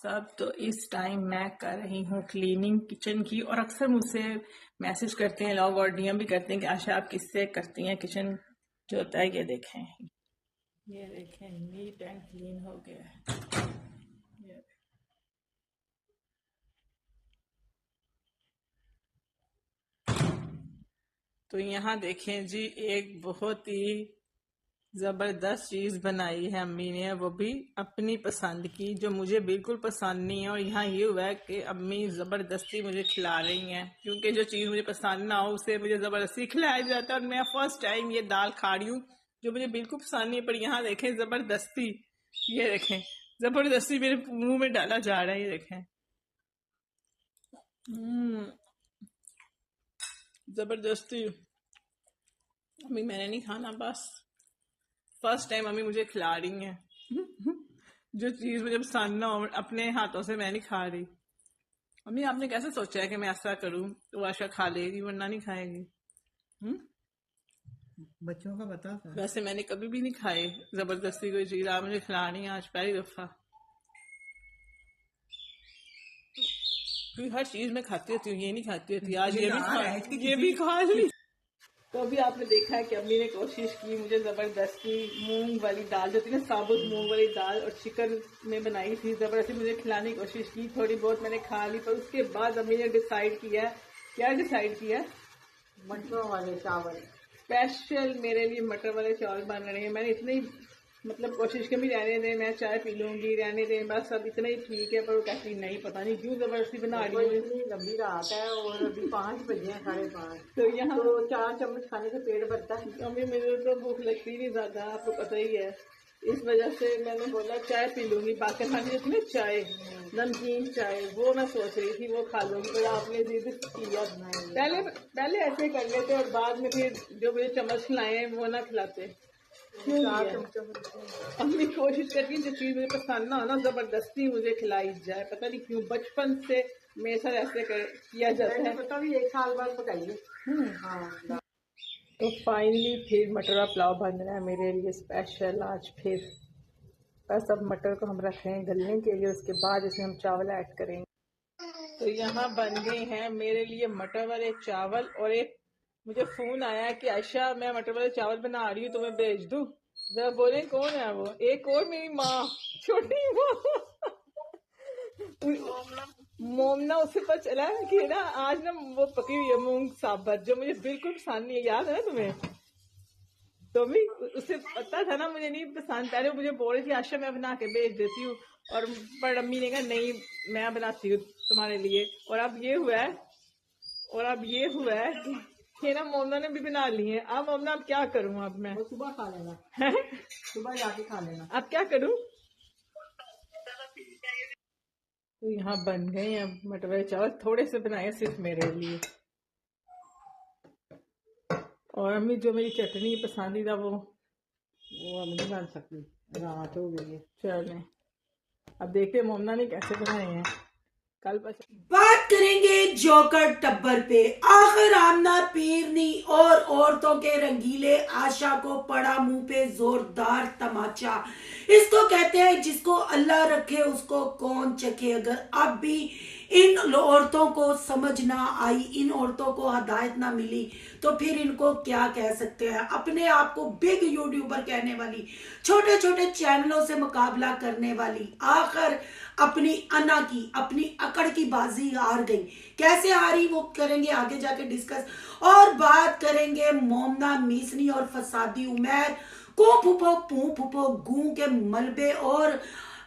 सब। तो इस टाइम मैं कर रही हूँ क्लीनिंग किचन की, और अक्सर मुझसे मैसेज करते हैं लोग और डीएम भी करते हैं कि आशा आप किससे करती हैं किचन जो होता है। ये देखें नीट एंड क्लीन हो गया है। ये तो यहाँ देखें जी, एक बहुत ही जबरदस्त चीज बनाई है अम्मी ने, वो भी अपनी पसंद की, जो मुझे बिल्कुल पसंद नहीं है। और यहाँ ये हुआ है कि अम्मी जबरदस्ती मुझे खिला रही हैं, क्योंकि जो चीज मुझे पसंद ना हो उसे मुझे जबरदस्ती खिलाया जाता है। और मैं फर्स्ट टाइम ये दाल खा रही हूँ जो मुझे बिल्कुल पसंद नहीं है, पर यहाँ देखें जबरदस्ती, ये देखें जबरदस्ती मेरे मुंह में डाला जा रहा है। ये देखें जबरदस्ती। अम्मी मैंने नहीं खाना, बस फर्स्ट टाइम मम्मी मुझे खिला रही हैं जो चीज मुझे पसंद ना हो अपने हाथों से मैं नहीं खा रही। मम्मी आपने कैसे सोचा है कि मैं ऐसा करूं तो आशा खा लेगी वरना नहीं खाएगी? बच्चों का बता था। वैसे मैंने कभी भी नहीं खाए जबरदस्ती कोई चीज, आप मुझे खिला रही हैं आज पहली दफा। हर चीज में खाती होती हूँ, ये नहीं खाती होती, आज ये भी खा ली। तो अभी आपने देखा है कि अम्मी ने कोशिश की मुझे जबरदस्ती मूंग वाली दाल जो थी ना, साबुत मूंग वाली दाल और चिकन में बनाई थी, जबरदस्ती मुझे खिलाने की कोशिश की। थोड़ी बहुत मैंने खा ली, पर उसके बाद अम्मी ने डिसाइड किया, क्या डिसाइड किया, मटर वाले चावल स्पेशल मेरे लिए मटर वाले चावल बन रहे हैं। मैंने इतनी मतलब कोशिश की भी रहने दें, मैं चाय पी लूंगी, रहने दें, बस अब इतना ही ठीक है। पर वो कहती नहीं, पता नहीं क्यों जबरदस्ती बना रही है। इतनी लंबी रात है और अभी 5 बजे हैं, 5:30। तो यहाँ तो 4 चम्मच खाने से पेट भरता है। अभी मुझे तो भूख लगती नहीं ज्यादा, आपको पता ही है। इस वजह से मैंने बोला चाय पी लूंगी, बाकी खाने जितने चाय नमकीन चाय वो मैं सोच रही थी वो खा लूंगी, पर आपने जिद किया। पहले ऐसे कर लेते और बाद में फिर जो मुझे चम्मच खिलाए हैं वो ना खिलाते। अपनी कोशिश करती जो चीज मुझे पसंद ना हो ना, जबरदस्ती मुझे खिलाई जाए, पता नहीं क्यों बचपन से मेरे साथ ऐसे किया जाता है। पता भी 1 साल बाद पकाइए। हाँ। तो फाइनली फिर मटर का पुलाव बन रहा है मेरे लिए स्पेशल आज फिर। बस अब मटर को हम रख रहे हैं गलने के लिए, उसके बाद इसमें हम चावल ऐड करेंगे। तो यहाँ बन गए हैं मेरे लिए मटर वाले चावल, और एक मुझे फोन आया है कि आयशा मैं मटर वाले चावल बना रही हूँ, तुम्हें भेज दूँ? जरा बोले कौन है वो? एक और मेरी माँ, छोटी माँ मोमना। उससे पता चला कि ना आज ना वो पकी हुई है मूंग साबत, जो मुझे बिल्कुल पसंद नहीं है, याद है ना तुम्हें? तो भी उससे पता था ना मुझे नहीं पसंद, पहले मुझे बोल रही थी आशा मैं बना के भेज देती हूँ, और पर अम्मी ने कहा नहीं मैं बनाती हूँ तुम्हारे लिए। और अब ये हुआ है कि ना मोमना ने भी बना ली है। अब मोमना अब क्या करूँ? अब मैं सुबह खा लेना सुबह जाके खा लेना। अब क्या करूँ? तो यहाँ बन गए हैं मटर वाले चावल, थोड़े से बनाए सिर्फ मेरे लिए। और अम्मी जो मेरी चटनी पसंदीदा वो अब नहीं बन सकती, रात हो गई है। चले अब देखते मोमना ने कैसे बनाए हैं। कल बात करेंगे जोकर टब्बर पे। आखिर आमना पीरनी और औरतों के रंगीले आशा को पड़ा मुंह पे जोरदार तमाचा। इसको कहते हैं जिसको अल्लाह रखे उसको कौन चखे। अगर अब भी इन औरतों को समझ ना आई, इन औरतों को हिदायत ना मिली, तो फिर इनको क्या कह सकते हैं। अपने आप को बिग यूट्यूबर कहने वाली, छोटे छोटे चैनलों से मुकाबला करने वाली, आखिर अपनी अना की, अपनी अकड़ की बाजी हार गई। कैसे हारी वो करेंगे आगे जाके डिस्कस। और बात करेंगे मोमना मीसनी और फसादी उमैर को फुफो पू फुफो गू के मलबे और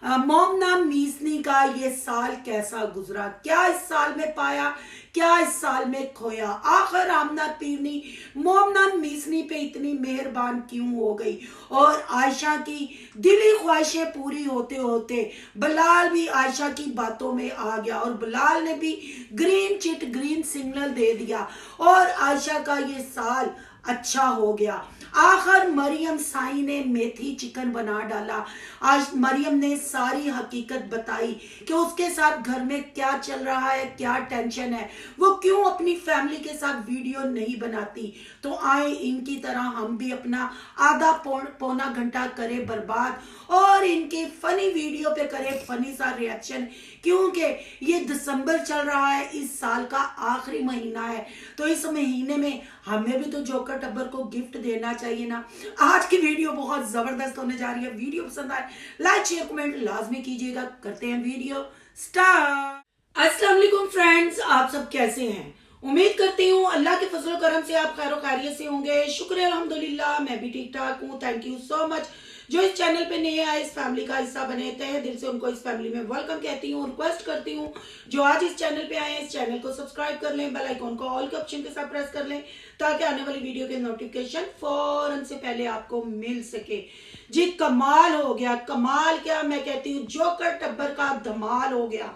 मोमना मीसनी का ये साल कैसा गुजरा, क्या इस साल में पाया, क्या इस साल में खोया। आखिर आमना पीरनी मोमना मीसनी पे इतनी मेहरबान क्यों हो गई, और आयशा की दिली ख्वाहिशें पूरी होते होते बिलाल भी आयशा की बातों में आ गया, और बिलाल ने भी ग्रीन चिट ग्रीन सिग्नल दे दिया, और आयशा का ये साल अच्छा हो गया। आखिर मरियम साई ने मेथी चिकन बना डाला। आज मरियम ने सारी हकीकत बताई कि उसके साथ घर में क्या चल रहा है, क्या टेंशन है, वो क्यों अपनी फैमिली के साथ वीडियो नहीं बनाती। तो आए इनकी तरह हम भी अपना आधा पौना घंटा करें बर्बाद और इनके फनी वीडियो पे करें फनी सा रिएक्शन, क्योंकि ये दिसंबर चल रहा है, इस साल का आखिरी महीना है। तो इस महीने में हमें भी तो जोकर टब्बर को गिफ्ट देना चाहिए ना। आज की वीडियो बहुत जबरदस्त होने जा रही है। वीडियो पसंद आए लाइक शेयर कमेंट लाजमी कीजिएगा। करते हैं वीडियो स्टार्ट। अस्सलाम वालेकुम फ्रेंड्स, आप सब कैसे हैं? उम्मीद करती हूँ अल्लाह के फजल करम से आप खैर खैरियत से होंगे। शुक्र है अल्हम्दुलिल्लाह, मैं भी ठीक ठाक हूँ। Thank you so much. जो इस चैनल पे नए आए, इस फैमिली का हिस्सा बने, तहे दिल से उनको इस फैमिली में वेलकम कहती हूँ। रिक्वेस्ट करती हूँ जो आज इस चैनल पे आए हैं, इस चैनल को सब्सक्राइब कर लें, बेल आइकॉन को ऑल के ऑप्शन के साथ प्रेस कर लें ताकि आने वाली वीडियो के नोटिफिकेशन फौरन से पहले आपको मिल सके। जी कमाल हो गया, कमाल क्या मैं कहती हूँ, जोकर टब्बर का धमाल हो गया।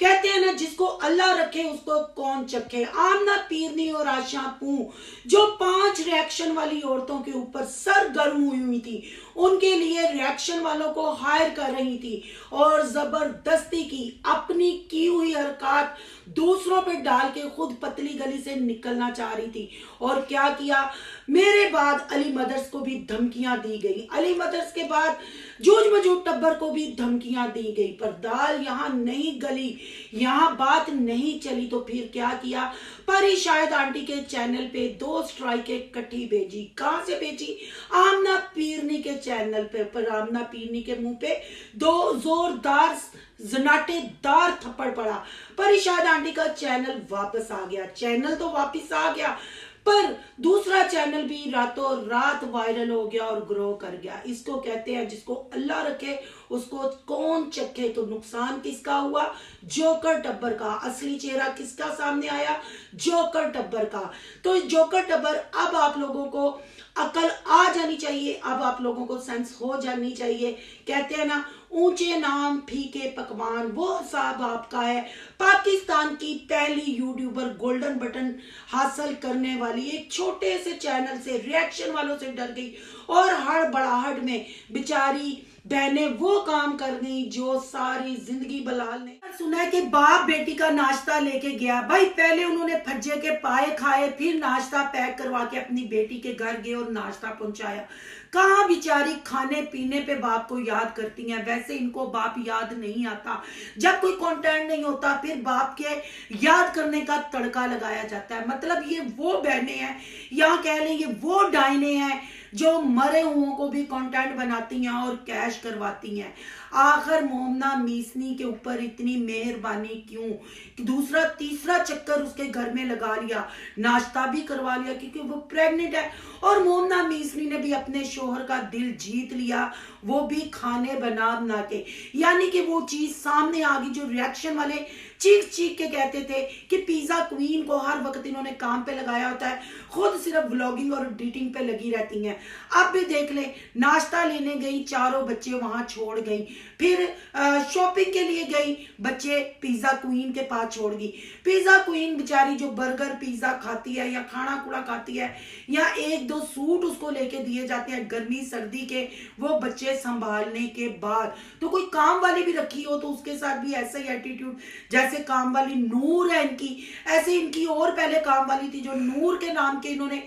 कहते हैं ना, जिसको अल्लाह रखे उसको कौन चखे। आमना पीरनी और आशा पू जो 5 रिएक्शन वाली औरतों के ऊपर सरगर्म हुई थी, उनके लिए रिएक्शन वालों को हायर कर रही थी और जबरदस्ती की अपनी की हुई हरकत दूसरों पे डाल के खुद पतली गली से निकलना चाह रही थी। और क्या किया, मेरे बाद अली मदर्स को भी धमकियां दी गई, अली मदर्स के बाद जूझ मजूद टब्बर को भी धमकियां दी गई, पर दाल यहां नहीं गली, यहां बात नहीं चली। तो फिर क्या किया, परी शायद आंटी के चैनल पे 2 स्ट्राइक इकट्ठी भेजी। कहां से भेजी? आमना पीरनी के चैनल पे। पर आमना पीरनी के मुंह पे 2 जोरदार जनाटेदार थप्पड़ पड़ा। परी शायद आंटी का चैनल वापस आ गया। चैनल तो वापस आ गया, पर दूसरा चैनल भी रातों रात वायरल हो गया और ग्रो कर गया। इसको कहते हैं जिसको अल्लाह रखे उसको कौन चखे। तो नुकसान किसका हुआ? जोकर टब्बर का। असली चेहरा किसका सामने आया? जोकर टब्बर का। तो इस जोकर टब्बर, अब आप लोगों को अकल आ जानी चाहिए, अब आप लोगों को सेंस हो जानी चाहिए। कहते हैं ना, ऊंचे नाम फीके पकवान, वो साहब आपका है। पाकिस्तान की पहली यूट्यूबर गोल्डन बटन हासिल करने वाली एक छोटे से चैनल से रिएक्शन वालों से डर गई और हड़बड़ाहट में बेचारी बहने वो काम कर गई जो सारी जिंदगी बलाल ने सुना है कि बाप बेटी का नाश्ता लेके गया। भाई पहले उन्होंने फज्जे के पाए खाए, फिर नाश्ता पैक करवा के अपनी बेटी के घर गए और नाश्ता पहुंचाया। कहाँ बेचारी खाने पीने पे बाप को याद करती हैं। वैसे इनको बाप याद नहीं आता, जब कोई कंटेंट नहीं होता फिर बाप के याद करने का तड़का लगाया जाता है। मतलब ये वो बहनें हैं, यहाँ कह लें ये वो डाइने हैं जो मरे हुओं को भी कंटेंट बनाती हैं और कैश करवाती हैं। आखिर मोमना मीसनी के ऊपर इतनी मेहरबानी क्यों? दूसरा तीसरा चक्कर उसके घर में लगा लिया, नाश्ता भी करवा लिया क्योंकि वो प्रेग्नेंट है। और मोमना मीसनी ने भी अपने शोहर का दिल जीत लिया, वो भी खाने बना बना के। यानी कि वो चीज सामने आ गई जो रिएक्शन वाले चीख चीख के कहते थे कि पिज्जा क्वीन को हर वक्त इन्होंने काम पे लगाया होता है, खुद सिर्फ व्लॉगिंग और एडिटिंग पे लगी रहती हैं। अब भी देख ले, नाश्ता लेने गई, 4 बच्चे वहां छोड़ गई, फिर शॉपिंग के लिए गई, बच्चे पिज्जा क्वीन के पास छोड़ गई। पिज्जा क्वीन बेचारी जो बर्गर पिज्जा खाती है या खाना कूड़ा खाती है, या 1-2 सूट उसको लेके दिए जाते हैं गर्मी सर्दी के, वो बच्चे संभालने के बाद। तो कोई काम वाली भी रखी हो तो उसके साथ भी ऐसा ही एटीट्यूड। जैसे काम वाली नूर है इनकी, ऐसे इनकी और पहले काम वाली थी जो नूर के नाम के इन्होंने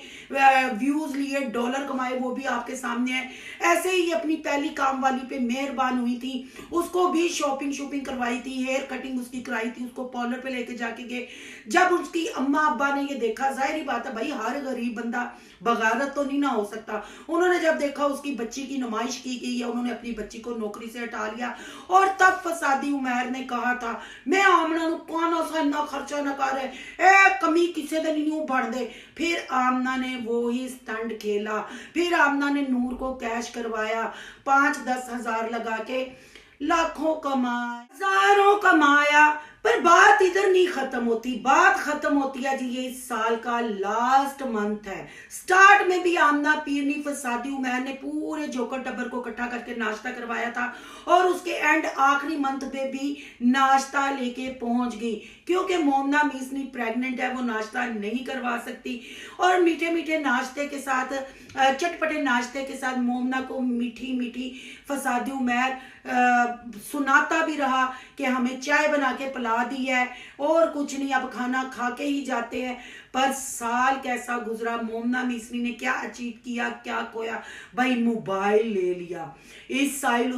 व्यूज लिए, डॉलर कमाए, वो भी आपके सामने है। ऐसे ही अपनी पहली काम वाली पे मेहरबान हुई थी, उसको भी शॉपिंग करवाई थी, हेयर कटिंग उसकी कराई थी, उसको पार्लर पे लेके जाके गए। जब उसकी अम्मा अब्बा ने ये देखा, जाहिर बात है भाई हर गरीब बंदा बगावत तो नहीं ना हो सकता, उन्होंने जब देखा उसकी बच्ची की नुमाइश की गई है, उन्होंने अपनी बच्ची को नौकरी से हटा लिया। और तब फसादी उमैर ने कहा था, मैं आमना काना सा इन्ना खर्चा न कर, ए कमी किसी दिन नहीं बढ़ दे। फिर आमना ने वो ही स्टंट खेला, फिर आमना ने नूर को कैश करवाया, 5-10 हजार लगा के लाखों कमाए, हजारों कमाया, पर बात इधर नहीं खत्म होती, बात खत्म होती है जी ये इस साल का लास्ट मंथ है। स्टार्ट में भी आमना पीरनी फसादी उमैर ने पूरे जोकर टब्बर को इकट्ठा करके नाश्ता करवाया था और उसके एंड आखिरी मंथ पे भी नाश्ता लेके पहुंच गई, क्योंकि मोमना मीसनी प्रेग्नेंट है, वो नाश्ता नहीं करवा सकती। और मीठे मीठे नाश्ते के साथ, चटपटे नाश्ते के साथ मोमना को मीठी मीठी फसादी उमैर सुनाता भी रहा कि हमें चाय बना के पिला दी है और कुछ नहीं, अब खाना खा के ही जाते हैं। पर साल कैसा गुजरा, मोमना मिसरी ने क्या अचीव किया, क्या खोया भाई, मोबाइल ले लिया। इस साल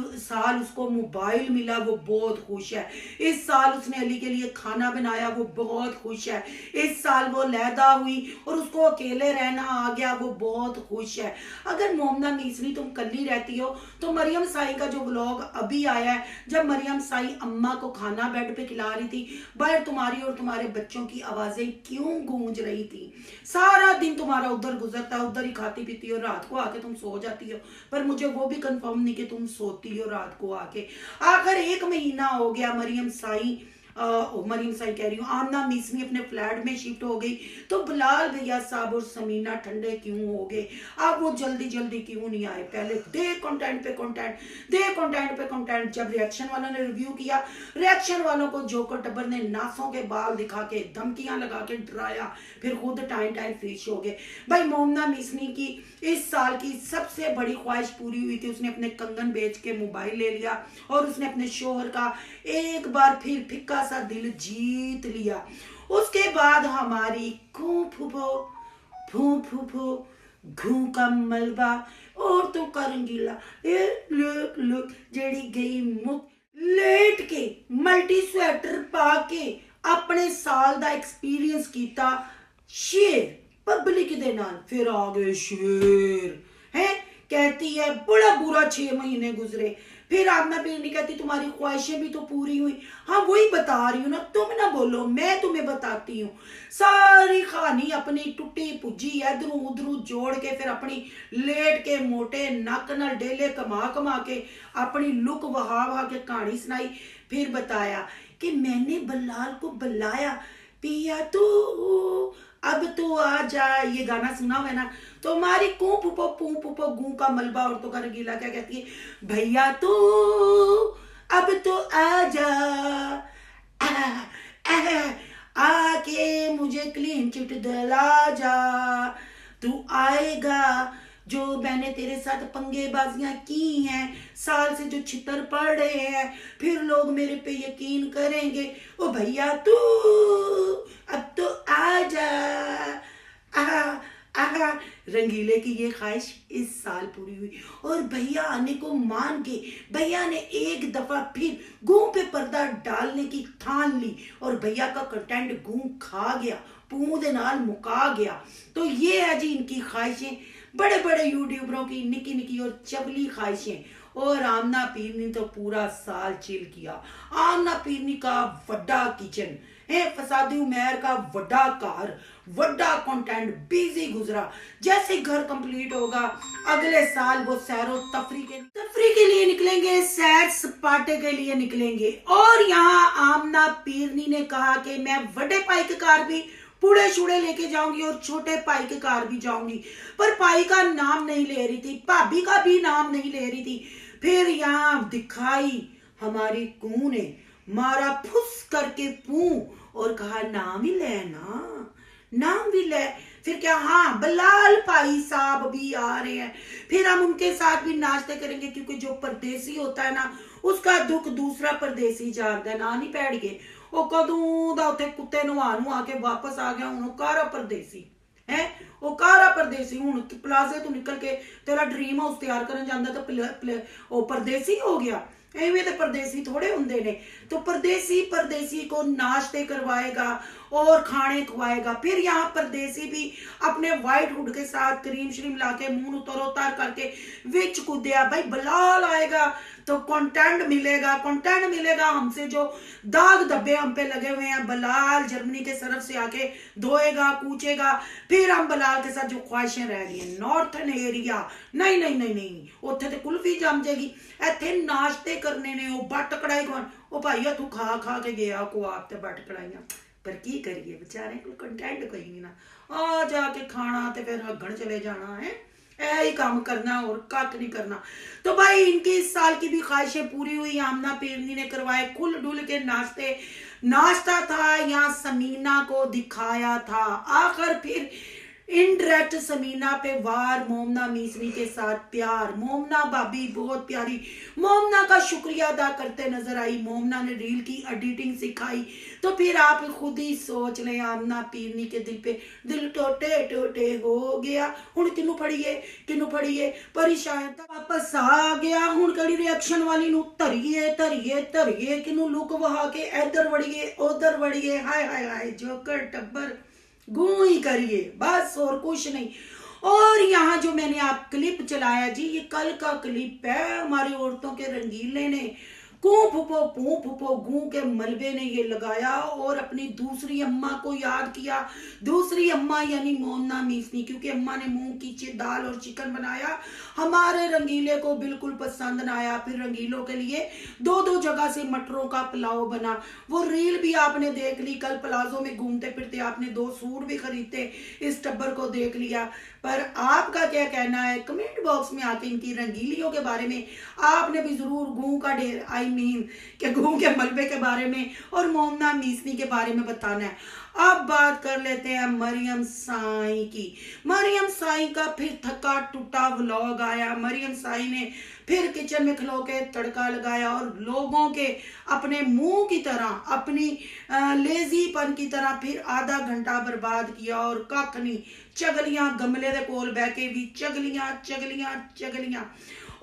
उसको मोबाइल मिला, वो बहुत खुश है। इस साल उसने अली के लिए खाना बनाया, वो बहुत खुश है। इस साल वो लैदा हुई और उसको अकेले रहना आ गया, वो बहुत खुश है। अगर मोमना मिसरी तुम कल्ली रहती हो तो मरियम साई का जो व्लॉग अभी आया है, जब मरियम साई अम्मा को खाना बेड पे खिला रही थी, बाहर तुम्हारी और तुम्हारे बच्चों की आवाजें क्यों गूंज रही थी। सारा दिन तुम्हारा उधर गुजरता, उधर ही खाती पीती हो, रात को आके तुम सो जाती हो, पर मुझे वो भी कंफर्म नहीं कि तुम सोती हो रात को आके। आखिर 1 महीना हो गया, मरियम साई कह रही हूँ, आमना मिसरी अपने फ्लैट में शिफ्ट हो गई, तो बिलाल भैया साहब और समीना ठंडे क्यों हो गए? अब वो जल्दी जल्दी क्यों नहीं आए? पहले दे कंटेंट पे कंटेंट, दे कंटेंट पे कंटेंट। जब रिएक्शन वालों ने रिव्यू किया, रिएक्शन वालों को जोकर टब्बर ने नासों के बाल दिखा के, धमकियां लगा के डराया, फिर खुद टाइम फिश हो गए। भाई मोमना मिसरी की इस साल की सबसे बड़ी ख्वाहिश पूरी हुई थी, उसने अपने कंगन बेच के मोबाइल ले लिया और उसने अपने शोहर का एक बार फिर फिक्का सा दिल जीत लिया। उसके बाद हमारी फूफो घू का मलबा और तो का रंगीला लुक जेड़ी गई मुक लेट के मल्टी स्वेटर पा के अपने साल दा एक्सपीरियंस कीता शेर पब्लिक दे नाल, फिर आ गए शेर है। कहती है बड़ा बुरा 6 महीने गुजरे, फिर आमना पीरनी कहती तुम्हारी ख्वाहिशें भी तो पूरी हुई। हाँ वही बता रही हूँ ना, तुम ना बोलो, मैं तुम्हें बताती हूँ। सारी कहानी अपनी टूटी पुजी इधरों उधरों जोड़ के, फिर अपनी लेट के मोटे नक न डेले कमा के अपनी लुक वहा के कहानी सुनाई। फिर बताया कि मैंने बल्लाल को बुलाया, पिया तू अब तो आ जा, ये गाना सुना हुआ है ना। तो हमारी पू पुपो गू का मलबा और तो का रंगीला क्या कहती है, भैया तू अब तो आ जा, आके मुझे क्लीन चिट दिला जा, तू आएगा जो मैंने तेरे साथ पंगेबाजियां की हैं, साल से जो छितर पड़ रहे हैं, फिर लोग मेरे पे यकीन करेंगे। ओ भैया तू अब तो आ जा, रंगीले की ये ख्वाहिश इस साल पूरी हुई। और भैया आने को मान के भैया ने एक दफा फिर गूं पे पर्दा डालने की ठान ली और भैया का कंटेंट गूं खा गया, पूं दे नाल मुका गया। तो ये है जी इनकी ख्वाहिशें, बड़े बड़े यूट्यूबरों की निकी निकी और चबली ख्वाहिशें। और आमना पीरनी तो पूरा साल चिल किया। आमना पीरनी का वड्डा किचन है, फसादी उमैर का वड्डा कार, वड्डा कंटेंट, बिजी गुजरा। जैसे घर कंप्लीट होगा अगले साल वो सैरो तफरी के लिए निकलेंगे, सैर सपाटे के लिए निकलेंगे। और यहाँ आमना पीरनी ने कहा कि मैं वड्डे पाई के कार भी पूड़े छुड़े लेके जाऊंगी और छोटे पाई के कार भी जाऊंगी, पर पाई का नाम नहीं ले रही थी, भाभी का भी नाम नहीं ले रही थी। फिर यहाँ दिखाई हमारी कू ने मारा फुस करके पू और कहा नाम ही ले ना, नाम भी ले। फिर क्या, हाँ बलाल भाई साहब भी आ रहे हैं, फिर हम उनके साथ भी नाश्ते करेंगे, क्योंकि जो परदेसी होता है ना उसका दुख दूसरा परदेसी जानता है। ना नहीं बैठ गए वो कदों दा उत्थे कुत्ते नवा नू आके वापस आ गया, हूं कारा परदेसी है, वो कारा परदेसी हूं प्लाजे तो निकल के तेरा ड्रीम हाउस तैयार करन जांदा तो वो परदेसी हो गया। एवें तो परदेसी थोड़े हुंदे ने। तो परदेसी को नाश्ते करवाएगा और खाने खवाएगा। फिर यहाँ परदेसी भी अपने व्हाइट हुड के साथ क्रीम श्रीम लाके मुंह तरो तार करके विच कूदया, भाई बलाल आएगा तो कंटेंट मिलेगा हमसे। जो दाग धब्बे हम पे लगे हुए हैं, बलाल जर्मनी के सरफ से आके धोएगा कूचेगा, फिर हम बलाल के साथ जो ख्वाहिशें रह गई हैं नॉर्थन एरिया, नहीं नहीं नहीं नहीं, उत्थे तो कुल्फी जम जाएगी, इत्थे नाश्ते करने ने वो बट कढ़ाई कौन, ओ भाईया तू खा खा के गया को आप ते बट कढ़ाइयां, पर की करिए बेचारे को कंटेंट कोई नहीं ना, आ जाके खाना ते फिर हगण चले जाना है, ही काम करना और कट नहीं करना। तो भाई इनकी इस साल की भी ख्वाहिशें पूरी हुई। आमना पीरनी ने करवाए खुल डुल के नाश्ता था या समीना को दिखाया था, आखिर फिर इनडायरेक्ट समीना पे वार, मोमना मीसरी के साथ प्यार, मोमना भाभी बहुत प्यारी, मोमना का शुक्रिया अदा करते नजर आई, मोमना ने रील की एडिटिंग सिखाई। तो फिर आप खुद ही सोच लें, आमना पीरनी के दिल पे दिल टोटे टोटे हो गया, हुण किनू फड़िए परेशान तो वापस आ गया, हुण कड़ी रिएक्शन वाली नू धरिए किनू लुक वहा के इधर वड़िए उधर वड़िए, हाय हाय हाय जोकर टब्बर गू ही करिए बस और कुछ नहीं। और यहाँ जो मैंने आप क्लिप चलाया जी, ये कल का क्लिप है, हमारी औरतों के रंगीले ने कू फुपो गू के मलबे ने ये लगाया और अपनी दूसरी अम्मा को याद किया, दूसरी अम्मा यानी मोमना मीसनी, क्योंकि अम्मा ने मूंग की दाल और चिकन बनाया, हमारे रंगीले को बिल्कुल पसंद ना आया। फिर रंगीलों के लिए दो जगह से मटरों का पुलाव बना, वो रील भी आपने देख ली, कल प्लाजो में घूमते फिरते आपने 2 सूट भी खरीदते, इस टब्बर को देख लिया। पर आपका क्या कहना है कमेंट बॉक्स में आके इनकी रंगीलियों के बारे में, आपने भी जरूर गू का ढेर कि गू के मलबे के बारे में और मोमना मीसनी के बारे में बताना है। अब बात कर लेते हैं मरियम साई की। मरियम साई का फिर थका टूटा व्लॉग आया, मरियम साई ने फिर किचन में खलो के तड़का लगाया और लोगों के अपने मुंह की तरह, अपनी लेजीपन की तरह फिर आधा घंटा बर्बाद किया और कख नहीं, चगलियां गमले दे कोल बह के भी चगलियां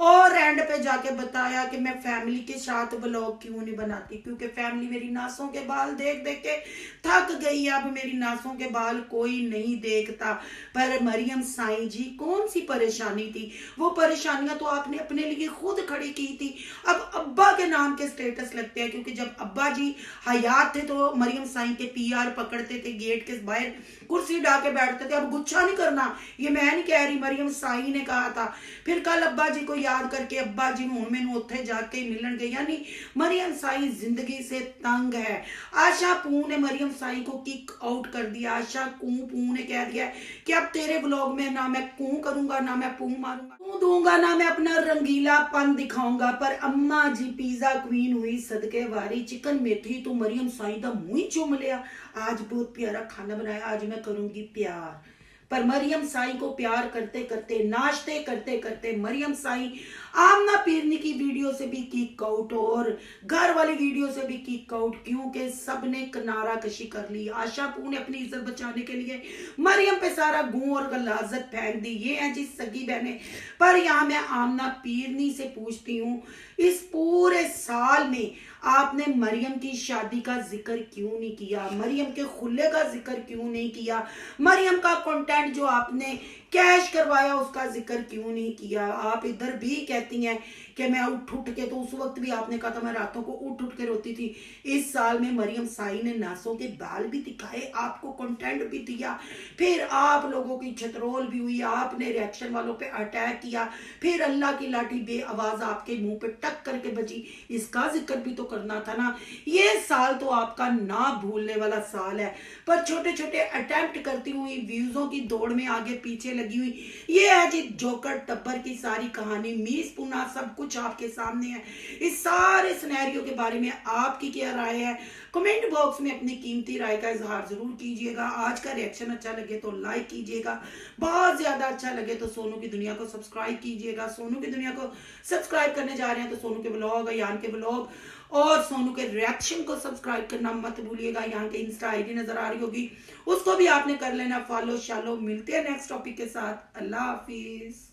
और एंड पे जाके बताया कि मैं फैमिली के साथ ब्लॉग क्यों नहीं बनाती, क्योंकि फैमिली मेरी नासों के बाल देख देख के थक गई, अब मेरी नासों के बाल कोई नहीं देखता। पर मरियम साई जी कौन सी परेशानी थी, वो परेशानियां तो आपने अपने लिए खुद खड़ी की थी। अब अब्बा के नाम के स्टेटस लगते हैं, क्योंकि जब अब्बा जी हयात थे तो मरियम साई के PR पकड़ते थे, गेट के बाहर कुर्सी डाल के बैठते थे। अब गुच्छा नहीं करना, ये मैं नहीं कह रही, मरियम साई ने कहा था। फिर कल अब्बा जी को याद करके अब्बा जी हूं मैनू उत्थे जाके मिलन गए, यानी मरियम साई जिंदगी से तंग है। आशा पू ने मरियम साई को किक आउट कर दिया। आशा पू ने कह दिया कि अब तेरे ब्लॉग में ना मैं कू करूंगा, ना मैं पू मारूंगा, कू दूंगा, ना मैं अपना रंगीलापन दिखाऊंगा। पर अम्मा जी पिज्जा क्वीन हुई सदके वारी, चिकन मेथी तो मरियम साई दा मुंह ही चुम लिया। आज बहुत प्यारा खाना बनाया, आज मैं करूंगी प्यार। पर मरियम साई को प्यार करते करते, नाश्ते करते करते मरियम साई आमना पीरनी की वीडियो से भी किक आउट और घर वाली वीडियो से भी किक आउट, क्योंकि सबने किनारा कशी कर ली। आशा पू ने अपनी इज्जत बचाने के लिए मरियम पे सारा गू और गलाजत फेंक दी। ये है जी सगी बहने। पर यहाँ मैं आमना पीरनी से पूछती हूँ, इस पूरे साल में आपने मरियम की शादी का जिक्र क्यों नहीं किया, मरियम के खुले का जिक्र क्यों नहीं किया, मरियम का कंटेंट जो आपने कैश करवाया उसका जिक्र क्यों नहीं किया। आप इधर भी कहती हैं कि मैं उठ के, तो उस वक्त भी आपने कहा था मैं रातों को उठ के रोती थी। इस साल में मरियम साई ने नासों के बाल भी दिखाए, आपको कंटेंट भी दिया, फिर आप लोगों की छतरोल भी हुई, आपने रिएक्शन वालों पे अटैक किया, फिर अल्लाह की लाठी बे आवाज आपके मुंह पे टक करके बजी, इसका जिक्र भी तो करना था ना। ये साल तो आपका ना भूलने वाला साल है। पर छोटे छोटे अटेम्प्ट करती हुई, व्यूजों की दौड़ में आगे पीछे लगी हुई, ये है जी जोकर टब्बर की सारी कहानी। मीस पुना सब कुछ आपके सामने है। इस सारे सिनेरियो के बारे में आपकी क्या राय है, कमेंट बॉक्स में अपनी कीमती राय का इजहार जरूर कीजिएगा। आज का रिएक्शन अच्छा लगे तो लाइक कीजिएगा, बहुत ज्यादा अच्छा लगे तो सोनू की दुनिया को सब्सक्राइब कीजिएगा। सोनू की दुनिया को सब्सक्राइब करने जा रहे हैं तो सोनू के ब्लॉग, यान के ब्लॉग और सोनू के रिएक्शन को सब्सक्राइब करना मत भूलिएगा। यहाँ के इंस्टा आईडी नजर आ रही होगी, उसको भी आपने कर लेना फॉलो शालो। मिलते हैं नेक्स्ट टॉपिक के साथ। अल्लाह हाफिज।